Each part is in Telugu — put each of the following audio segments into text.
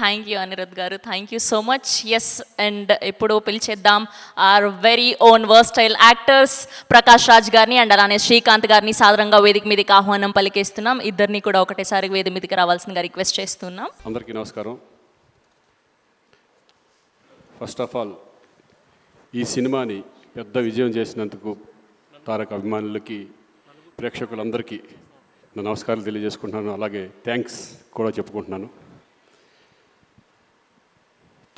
Thank you Anirudh garu, thank you so much. Yes, and ఇప్పుడు పిలిచేద్దాం our very own versatile actors Prakash Raj గారిని అండ్ అలానే శ్రీకాంత్ గారిని సాదరంగా వేదిక మీదకి ఆహ్వానం పలికేస్తున్నాం. ఇద్దరిని కూడా ఒకటేసారి వేదిక మీదకి రావాల్సిందిగా రిక్వెస్ట్ చేస్తున్నాం. అందరికీ నమస్కారం. ఫస్ట్ ఆఫ్ ఆల్ ఈ సినిమాని పెద్ద విజయం చేసినందుకు తారక్ అభిమానులకి, ప్రేక్షకులందరికీ నా నమస్కారాలు తెలియజేసుకుంటున్నాను. అలాగే థ్యాంక్స్ కూడా చెప్పుకుంటున్నాను.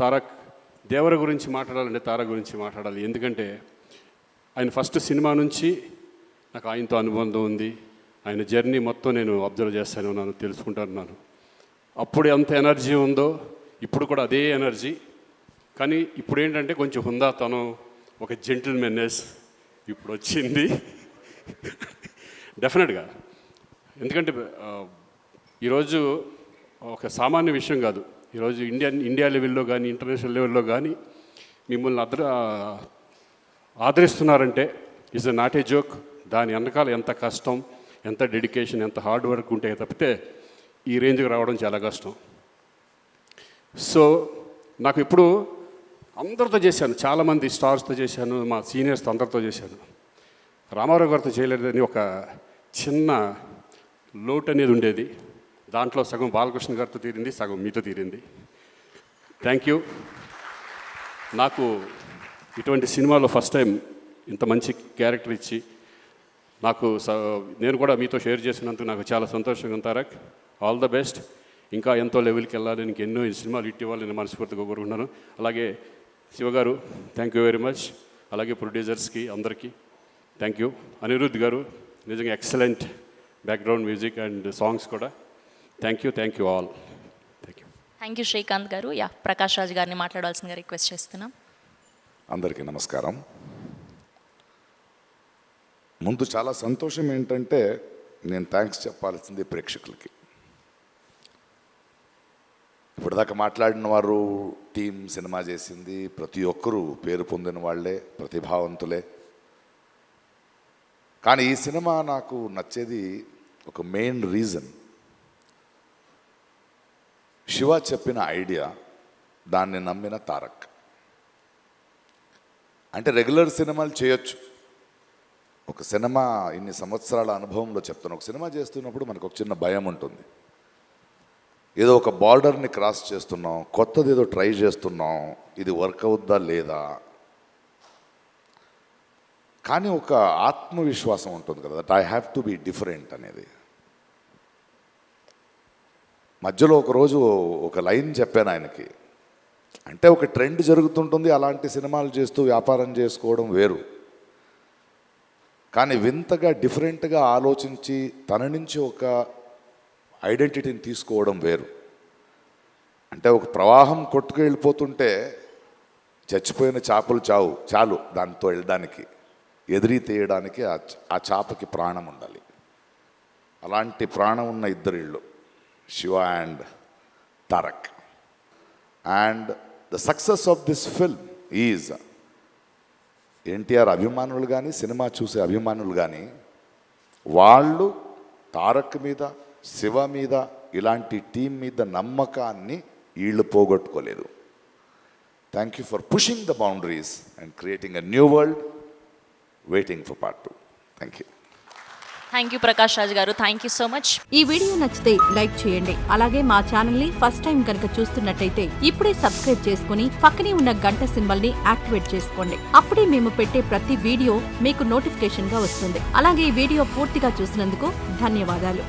తారక్ దేవర గురించి మాట్లాడాలంటే తారక్ గురించి మాట్లాడాలి. ఎందుకంటే ఆయన ఫస్ట్ సినిమా నుంచి నాకు ఆయనతో అనుబంధం ఉంది. ఆయన జర్నీ మొత్తం నేను అబ్జర్వ్ చేస్తాను, ఉన్నాను, తెలుసుకుంటున్నాను. అప్పుడు ఎంత ఎనర్జీ ఉందో ఇప్పుడు కూడా అదే ఎనర్జీ. కానీ ఇప్పుడు ఏంటంటే కొంచెం హుందాతనం, ఒక జెంటిల్మెన్నెస్ ఇప్పుడు వచ్చింది డెఫినెట్గా. ఎందుకంటే ఈరోజు ఒక సామాన్య విషయం కాదు. ఈరోజు ఇండియా లెవెల్లో కానీ ఇంటర్నేషనల్ లెవెల్లో కానీ మిమ్మల్ని ఆదరిస్తున్నారంటే is a not a joke. దాని వెనకాల ఎంత కష్టం, ఎంత డెడికేషన్, ఎంత హార్డ్ వర్క్ ఉంటే తప్పితే ఈ రేంజ్కి రావడం చాలా కష్టం. సో నాకు ఇప్పుడు అందరితో చేశాను, చాలామంది స్టార్స్తో చేశాను, మా సీనియర్స్తో అందరితో చేశాను. రామారావు గారితో చేయలేదని ఒక చిన్న లోటు అనేది ఉండేది. దాంట్లో సగం బాలకృష్ణ గారితో తీరింది, సగం మీతో తీరింది. Thank you. నాకు ఇటువంటి సినిమాలో ఫస్ట్ టైం ఇంత మంచి క్యారెక్టర్ ఇచ్చి నేను కూడా మీతో షేర్ చేసినందుకు నాకు చాలా సంతోషంగా ఉంది. Tarak, all the best. ఇంకా ఎంతో లెవెల్కి వెళ్ళాలి, ఇంక ఎన్నో సినిమాలు హిట్ ఇవ్వాలి నేను మనస్ఫూర్తిగా కోరుకుంటున్నాను. అలాగే శివగారు థ్యాంక్ యూ వెరీ మచ్. అలాగే ప్రొడ్యూసర్స్కి అందరికీ థ్యాంక్ యూ. అనిరుద్ గారు నిజంగా excellent background music and songs కూడా. Thank you all. Thank you Srikanth garu. Yeah, Prakash Raj గారిని మాట్లాడాల్సిందిగా రిక్వెస్ట్ చేస్తున్నాం. అందరికీ నమస్కారం. ముందు చాలా సంతోషం ఏంటంటే నేను థ్యాంక్స్ చెప్పాల్సింది ప్రేక్షకులకి. ఇప్పటిదాకా మాట్లాడిన వారు టీం సినిమా చేసింది, ప్రతి ఒక్కరూ పేరు పొందిన వాళ్ళే, ప్రతిభావంతులే. కానీ ఈ సినిమా నాకు నచ్చేది ఒక మెయిన్ రీజన్, శివ చెప్పిన ఐడియా, దాన్ని నమ్మిన తారక్. అంటే రెగ్యులర్ సినిమాలు చేయొచ్చు, ఒక సినిమా ఇన్ని సంవత్సరాల అనుభవంలో చెప్తాను, ఒక సినిమా చేస్తున్నప్పుడు మనకు ఒక చిన్న భయం ఉంటుంది. ఏదో ఒక బార్డర్ని క్రాస్ చేస్తున్నాం, కొత్తది ఏదో ట్రై చేస్తున్నాం, ఇది వర్క్ అవుద్దా లేదా. కానీ ఒక ఆత్మవిశ్వాసం ఉంటుంది కదా, that I have to be different అనేది. మధ్యలో ఒకరోజు ఒక లైన్ చెప్పాను ఆయనకి. అంటే ఒక ట్రెండ్ జరుగుతుంటుంది, అలాంటి సినిమాలు చేస్తూ వ్యాపారం చేసుకోవడం వేరు. కానీ వింతగా డిఫరెంట్గా ఆలోచించి తన నుంచి ఒక ఐడెంటిటీని తీసుకోవడం వేరు. అంటే ఒక ప్రవాహం కొట్టుకు వెళ్ళిపోతుంటే చచ్చిపోయిన చేపలు చాలు దాంతో వెళ్ళడానికి, ఎదిరి తీయడానికి ఆ చేపకి ప్రాణం ఉండాలి. అలాంటి ప్రాణం ఉన్న ఇద్దరు ఇళ్ళు, Shiva and Tarak. And the success of this film is NTR అభిమానులు కానీ, సినిమా చూసే అభిమానులు కానీ, వాళ్ళు తారక్ మీద, శివ మీద, ఇలాంటి టీం మీద నమ్మకాన్ని వీళ్ళు పోగొట్టుకోలేదు. Thank you for pushing the boundaries and creating a new world. Waiting for part 2. Thank you. Thank you Prakash Raj garu, thank you so much. ఈ వీడియో నచ్చితే లైక్ చేయండి. అలాగే మా ఛానల్ ని ఫస్ట్ టైం కనుక చూస్తున్నట్టయితే ఇప్పుడే సబ్స్క్రైబ్ చేసుకుని పక్కనే ఉన్న గంట సింబల్ ని యాక్టివేట్ చేసుకోండి. అప్పుడే మేము పెట్టే ప్రతి వీడియో మీకు నోటిఫికేషన్ గా వస్తుంది. అలాగే ఈ వీడియో పూర్తిగా చూసినందుకు ధన్యవాదాలు.